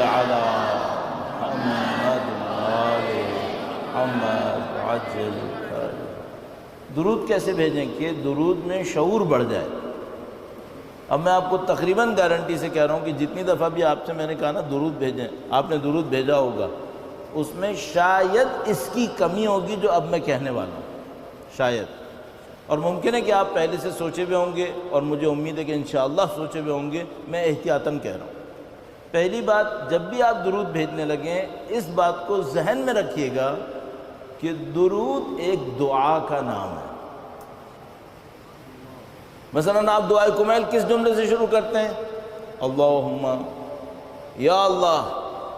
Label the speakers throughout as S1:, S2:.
S1: علی محمد وآل محمد عجل۔ درود کیسے بھیجیں کہ درود میں شعور بڑھ جائے۔ اب میں آپ کو تقریباً گارنٹی سے کہہ رہا ہوں کہ جتنی دفعہ بھی آپ سے میں نے کہا نا درود بھیجیں، آپ نے درود بھیجا ہوگا، اس میں شاید اس کی کمی ہوگی جو اب میں کہنے والا ہوں، شاید۔ اور ممکن ہے کہ آپ پہلے سے سوچے ہوئے ہوں گے، اور مجھے امید ہے کہ انشاءاللہ سوچے ہوئے ہوں گے، میں احتیاطاً کہہ رہا ہوں۔ پہلی بات، جب بھی آپ درود بھیجنے لگیں اس بات کو ذہن میں رکھیے گا کہ درود ایک دعا کا نام ہے۔ مثلاً آپ دعائے کمیل کس جملے سے شروع کرتے ہیں؟ اللہم، یا اللہ۔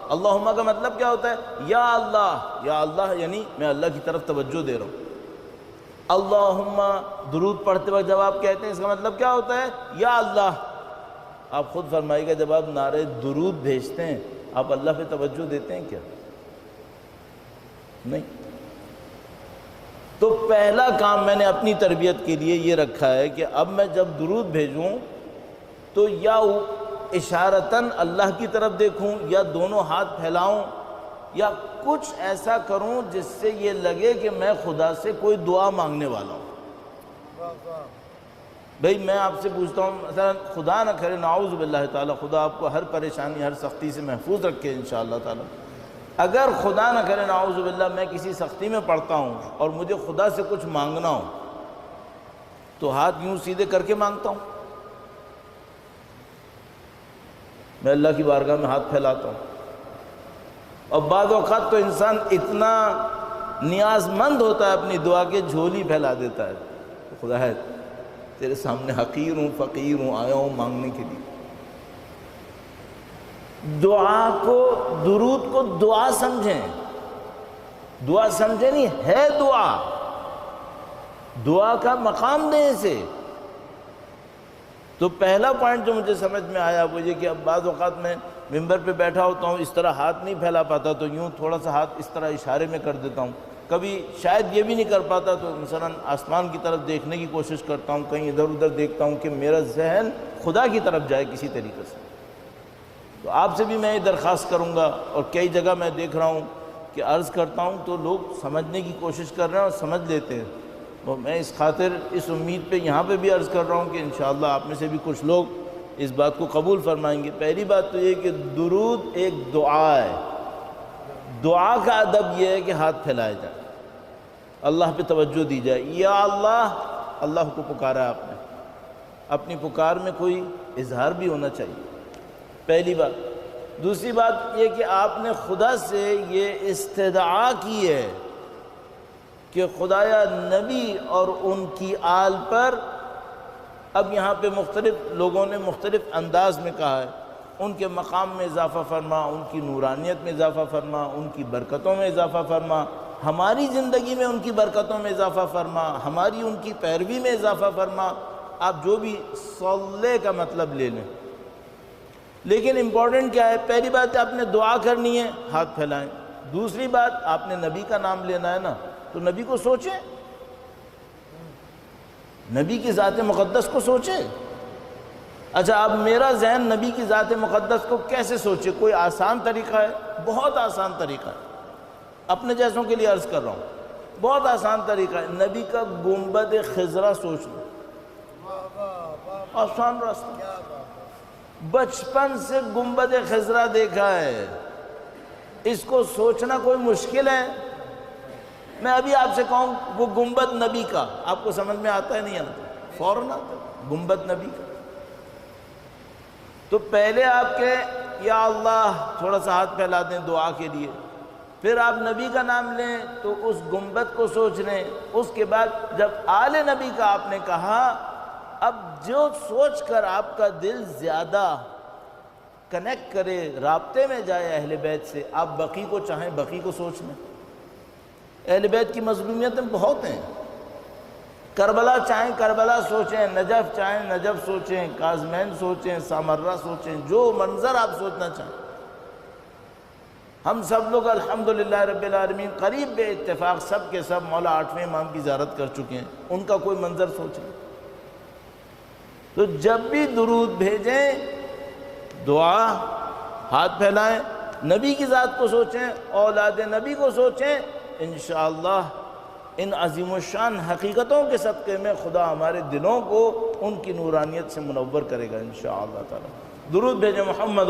S1: اللہم کا مطلب کیا ہوتا ہے؟ یا اللہ۔ یا اللہ یعنی میں اللہ کی طرف توجہ دے رہا ہوں۔ اللہم درود پڑھتے وقت جب آپ کہتے ہیں اس کا مطلب کیا ہوتا ہے؟ یا اللہ۔ آپ خود فرمائیے گا، جب آپ نعرے درود بھیجتے ہیں آپ اللہ پہ توجہ دیتے ہیں کیا؟ نہیں۔ تو پہلا کام میں نے اپنی تربیت کے لیے یہ رکھا ہے کہ اب میں جب درود بھیجوں تو یا اشارتاً اللہ کی طرف دیکھوں، یا دونوں ہاتھ پھیلاؤں، یا کچھ ایسا کروں جس سے یہ لگے کہ میں خدا سے کوئی دعا مانگنے والا ہوں۔ بھئی میں آپ سے پوچھتا ہوں، مثلا خدا نہ کرے، نعوذ باللہ تعالیٰ، خدا آپ کو ہر پریشانی ہر سختی سے محفوظ رکھے انشاءاللہ تعالیٰ۔ اگر خدا نہ کرے نعوذ باللہ میں کسی سختی میں پڑتا ہوں اور مجھے خدا سے کچھ مانگنا ہو تو ہاتھ یوں سیدھے کر کے مانگتا ہوں؟ میں اللہ کی بارگاہ میں ہاتھ پھیلاتا ہوں؟ اور بعض اوقات تو انسان اتنا نیاز مند ہوتا ہے اپنی دعا کے جھولی پھیلا دیتا ہے، خدا ہے تیرے سامنے حقیر ہوں، فقیر ہوں، آیا ہوں مانگنے کے لیے۔ دعا کو، درود کو دعا سمجھیں، دعا سمجھیں نہیں، ہے دعا، دعا کا مقام دیں اسے۔ تو پہلا پوائنٹ جو مجھے سمجھ میں آیا وہ یہ کہ اب بعض اوقات میں ممبر پہ بیٹھا ہوتا ہوں، اس طرح ہاتھ نہیں پھیلا پاتا تو یوں تھوڑا سا ہاتھ اس طرح اشارے میں کر دیتا ہوں۔ کبھی شاید یہ بھی نہیں کر پاتا تو مثلا آسمان کی طرف دیکھنے کی کوشش کرتا ہوں، کہیں ادھر ادھر دیکھتا ہوں کہ میرا ذہن خدا کی طرف جائے کسی طریقے سے۔ تو آپ سے بھی میں یہ درخواست کروں گا، اور کئی جگہ میں دیکھ رہا ہوں کہ عرض کرتا ہوں تو لوگ سمجھنے کی کوشش کر رہے ہیں اور سمجھ لیتے ہیں، تو میں اس خاطر اس امید پہ یہاں پہ بھی عرض کر رہا ہوں کہ انشاءاللہ آپ میں سے بھی کچھ لوگ اس بات کو قبول فرمائیں گے۔ پہلی بات تو یہ کہ درود ایک دعا ہے۔ دعا کا ادب یہ ہے کہ ہاتھ پھیلائے جائے، اللہ پہ توجہ دی جائے۔ یا اللہ، اللہ کو پکارا آپ نے، اپنی پکار میں کوئی اظہار بھی ہونا چاہیے، پہلی بات۔ دوسری بات یہ کہ آپ نے خدا سے یہ استدعا کی ہے کہ خدایا نبی اور ان کی آل پر، اب یہاں پہ مختلف لوگوں نے مختلف انداز میں کہا ہے، ان کے مقام میں اضافہ فرما، ان کی نورانیت میں اضافہ فرما، ان کی برکتوں میں اضافہ فرما، ہماری زندگی میں ان کی برکتوں میں اضافہ فرما، ہماری ان کی پیروی میں اضافہ فرما۔ آپ جو بھی صلی کا مطلب لے لیں، لیکن امپورٹنٹ کیا ہے؟ پہلی بات آپ نے دعا کرنی ہے، ہاتھ پھیلائیں۔ دوسری بات آپ نے نبی کا نام لینا ہے نا، تو نبی کو سوچیں، نبی کی ذات مقدس کو سوچیں۔ اچھا اب میرا ذہن نبی کی ذات مقدس کو کیسے سوچے؟ کوئی آسان طریقہ ہے، بہت آسان طریقہ ہے، اپنے جیسوں کے لیے عرض کر رہا ہوں، بہت آسان طریقہ ہے۔ نبی کا گنبد خضرا سوچ لو، آسان راستہ، بچپن سے گنبد خضرا دیکھا ہے، اس کو سوچنا کوئی مشکل ہے؟ میں ابھی آپ سے کہوں وہ گنبد نبی کا، آپ کو سمجھ میں آتا ہے نہیں آتا؟ فوراً آتا ہے، گنبد نبی کا۔ تو پہلے آپ کے یا اللہ تھوڑا سا ہاتھ پھیلا دیں دعا کے لیے، پھر آپ نبی کا نام لیں تو اس گنبد کو سوچ لیں۔ اس کے بعد جب آل نبی کا آپ نے کہا، اب جو سوچ کر آپ کا دل زیادہ کنیکٹ کرے، رابطے میں جائے اہل بیت سے، آپ بقی کو چاہیں بقی کو سوچ لیں۔ اہل بیت کی مظلومیتیں بہت ہیں، کربلا چاہیں کربلا سوچیں، نجف چاہیں نجف سوچیں، کاظمین سوچیں، سامرہ سوچیں، جو منظر آپ سوچنا چاہیں۔ ہم سب لوگ الحمدللہ رب العالمین قریب بے اتفاق سب کے سب مولا 8ویں امام کی زیارت کر چکے ہیں، ان کا کوئی منظر سوچیں۔ تو جب بھی درود بھیجیں، دعا ہاتھ پھیلائیں، نبی کی ذات کو سوچیں، اولاد نبی کو سوچیں، انشاءاللہ ان عظیم الشان حقیقتوں کے صدقے میں خدا ہمارے دلوں کو ان کی نورانیت سے منور کرے گا انشاءاللہ تعالی۔ درود بھیجیں محمد